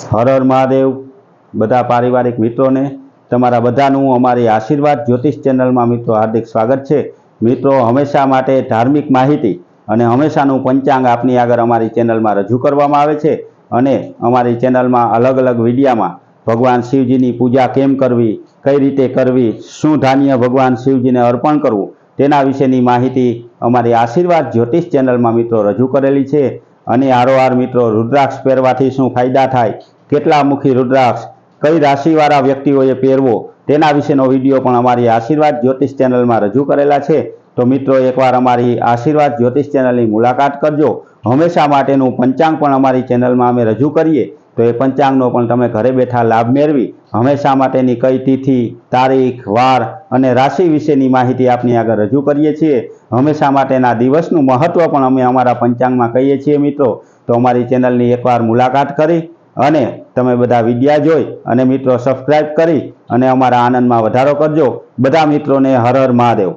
હર હર મહાદેવ। બધા પારિવારિક મિત્રોને તમારા બધાનું અમારી આશીર્વાદ જ્યોતિષ ચેનલમાં મિત્રો હાર્દિક સ્વાગત છે। મિત્રો, હંમેશા માટે ધાર્મિક માહિતી અને હંમેશાનું પંચાંગ આપની આગળ અમારી ચેનલમાં રજૂ કરવામાં આવે છે અને અમારી ચેનલમાં અલગ અલગ વિડીયામાં ભગવાન શિવજીની પૂજા કેમ કરવી, કઈ રીતે કરવી, શું ધાન્ય ભગવાન શિવજીને અર્પણ કરવું તેના વિશેની માહિતી અમારી આશીર્વાદ જ્યોતિષ ચેનલમાં મિત્રો રજૂ કરેલી છે। અને આરોહાર મિત્રો, રુદ્રાક્ષ પહેરવાથી શું ફાયદા થાય, કેટલા મુખી રુદ્રાક્ષ કઈ રાશિવાળા વ્યક્તિઓએ પહેરવો તેના વિશેનો વિડીયો પણ અમારી આશીર્વાદ જ્યોતિષ ચેનલમાં રજૂ કરેલા છે। તો મિત્રો, એકવાર અમારી આશીર્વાદ જ્યોતિષ ચેનલની મુલાકાત કરજો। હંમેશા માટેનું પંચાંગ પણ અમારી ચેનલમાં અમે રજૂ કરીએ તો એ પંચાંગનો પણ તમે ઘરે બેઠા લાભ મેળવી હંમેશા માટેની કઈ તિથિ, તારીખ, વાર અને રાશિ વિશેની માહિતી આપની આગળ રજૂ કરીએ છીએ। હંમેશા માટેના દિવસનું મહત્વ પણ અમે અમારા પંચાંગમાં કહીએ છીએ મિત્રો। તો અમારી ચેનલની એકવાર મુલાકાત કરી અને તમે બધા વિડીયા જોઈ અને મિત્રો સબસ્ક્રાઈબ કરી અને અમારા આનંદમાં વધારો કરજો। બધા મિત્રોને હર હર મહાદેવ।